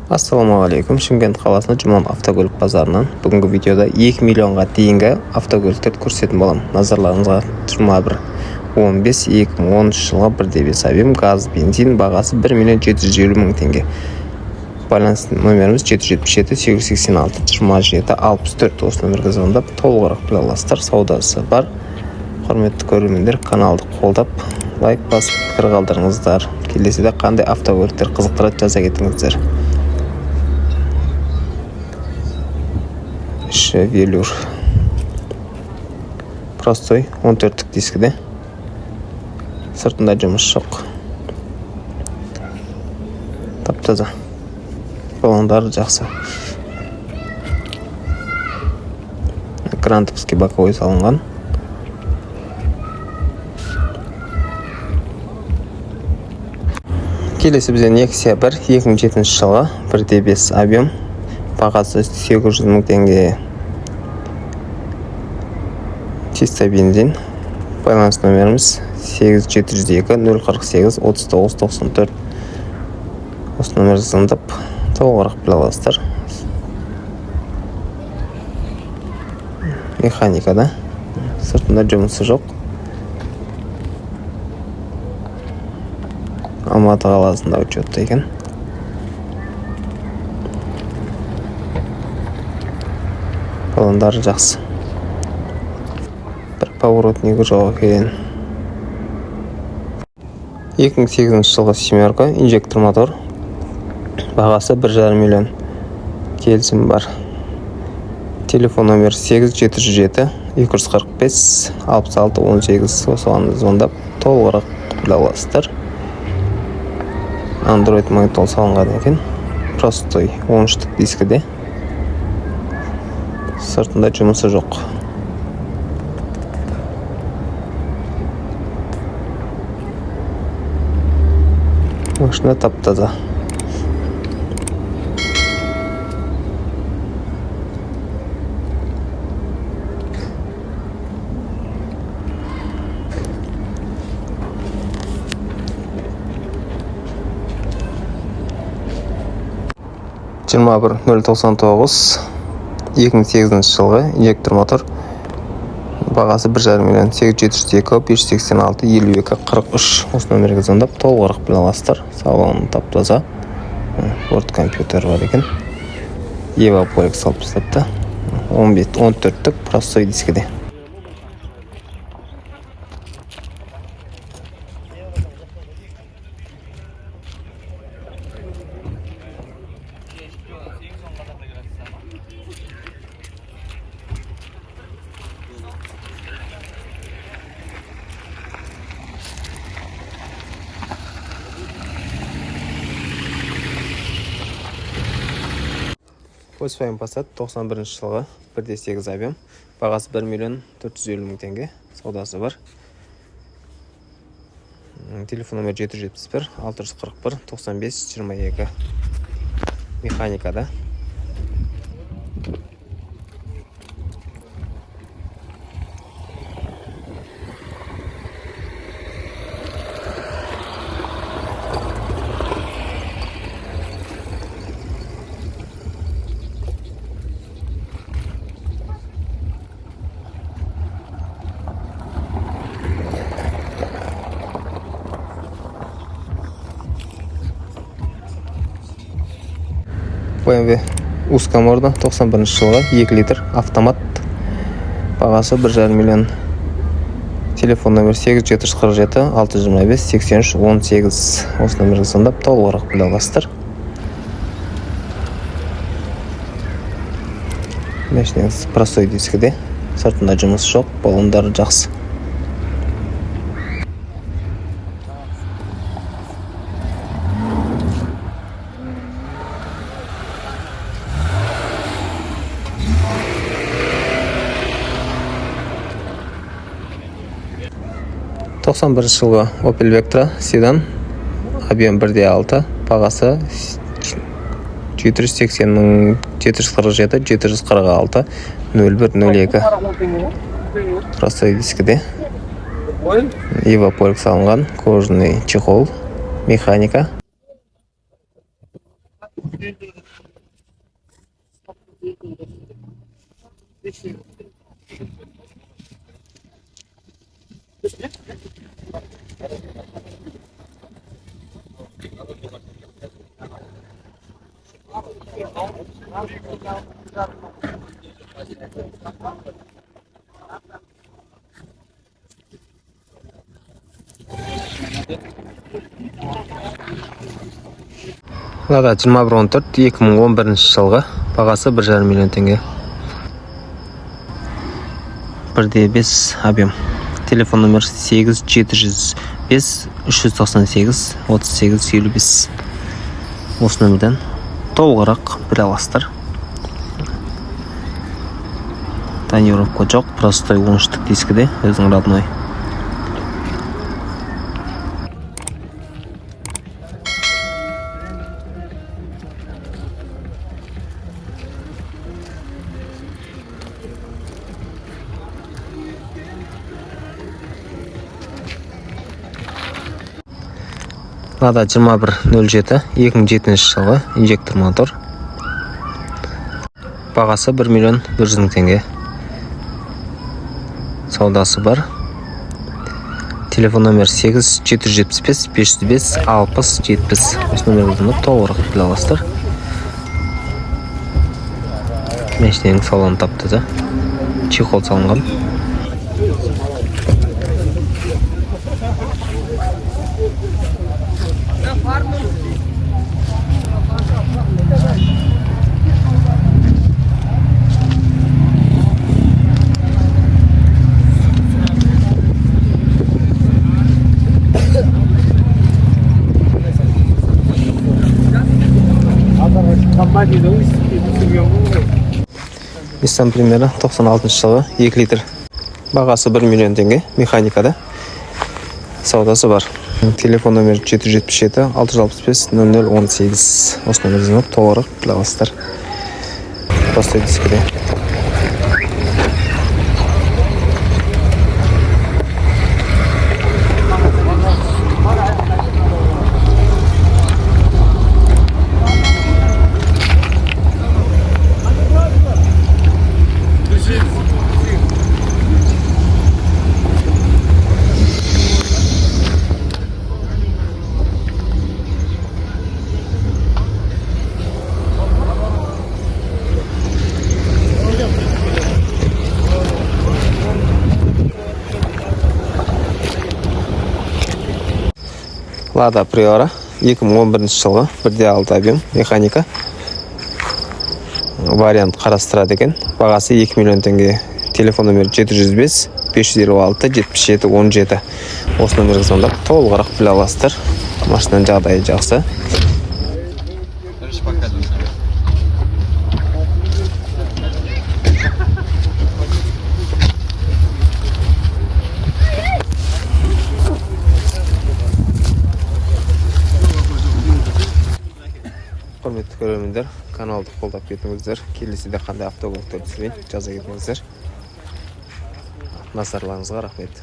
Ассалаумағалейкум. Шымкент қаласында Жұман автокөлік базарынан бүгінгі видеода 2 миллионға дейінгі автокөліктерді көрсететін боламын. Назарларыңызға 21-15-2013 жылғы 1.5 объем газ, бензин бағасы 1.750.000 теңге. Байланыс номеріміз 777-886-27-64. Осы номерге звондап толығырақ біле аласыздар. Саудасы бар. Құрметті көрермендер, каналды қолдап, лайк басып, пікір қалдырыңыздар. Келесіде қандай автокөліктер қызықтырады жаза кетіңіздер. Велюр простой 14-тік дискіде, сыртында жұмыс жоқ, тап-таза, балондары жақсы. Грантовский боковой салынған. Келесі бізден Nexia 1 2007 жылғы 1.5 объем, бағасы 800.000 теңге. Чисто бензин. Байланыс номеріміз 8702-048-3994. Осы номерді звондап толығырақ біле аласыздар. Механикада, сыртында жұмысы жоқ. Алматы қаласында учетта екен. Балондары жақсы. Бір поворотнигі жоқ екен. 2008 жылғы семерка, инжектор мотор. Бағасы 1,5 миллион. Келісім бар. Телефон номер 87-245-66-18. Осыған звондап толығырақ біле аласыздар. Android магнитол салынған екен. Простой 13-тік дискіде. Сыртында жұмысы жоқ. Машина тап-таза. Жиырма 099 2008 жылғы инжектор мотор. Бағасы 1,5 миллион. 8702-586-52-43. Осы номерге звондап толығырақ біле аласыздар. Салоны тап-таза. Борт компьютер бар екен. Ева полик салып тастапты. 14-тік простой дискіде. Volkswagen Passat 91 жылғы 1.8 объем, бағасы 1.450.000 теңге, саудасы бар. Телефон номер 771-641-95-22. Механикада. BMW узкоморда 91 жылғы 2 литр автомат. Бағасы 1,5 миллион. Телефон номер 8747-625-83-18. Осы номерге звондап толығырақ біле аласыздар. Машинаңыз простой дискіде, сыртында жұмыс жоқ, балондары жақсы. Тоқсан бірінші жылғы Opel Vectra седан, объем 1.6, бағасы 780-747-746-746-01-02. Простой дискіде. Ева полик салынған, кожаный чехол, механика. Lada 2114 2011 жылғы бағасы 1,5 миллион теңге. 1,5 объем. Телефон номер 8705 398 38 55. Осы нөмірден толығырақ біле аласыздар. Тонировка жоқ, простой 13 штук дискіде, өзің родной. Lada 2107 2007 жылғы инжектор мотор. Бағасы 1 миллион 100 мың теңге. Саудасы бар. Телефон номер 8775 505 60 70. Осы номерді толығырақ біле аласыздар. Мәшиненің салонын тапты да. Чехол салынған. Nissan Primera 96 жылы 2 литр. Бағасы 1 миллион теңге, механикада. Саудасы бар. Телефон номер 777 665 0018. Осы номерден толығырақ біле аласыздар. Простой дискіде. Lada Priora 2011 жылғы 1,6 объем механика. Вариант қарастырады екен. Бағасы 2 миллион теңге. Телефон номер 705 526 77 17. Осы номерге звондап толығырақ біле аласыздар. Машинаның жағдайы жақсы. Құрметті көрермендер, каналды қолдап кетіңіздер. Келесіде қандай автокөліктерді түсірейін жаза кетіңіздер. Назарларыңызға рахмет.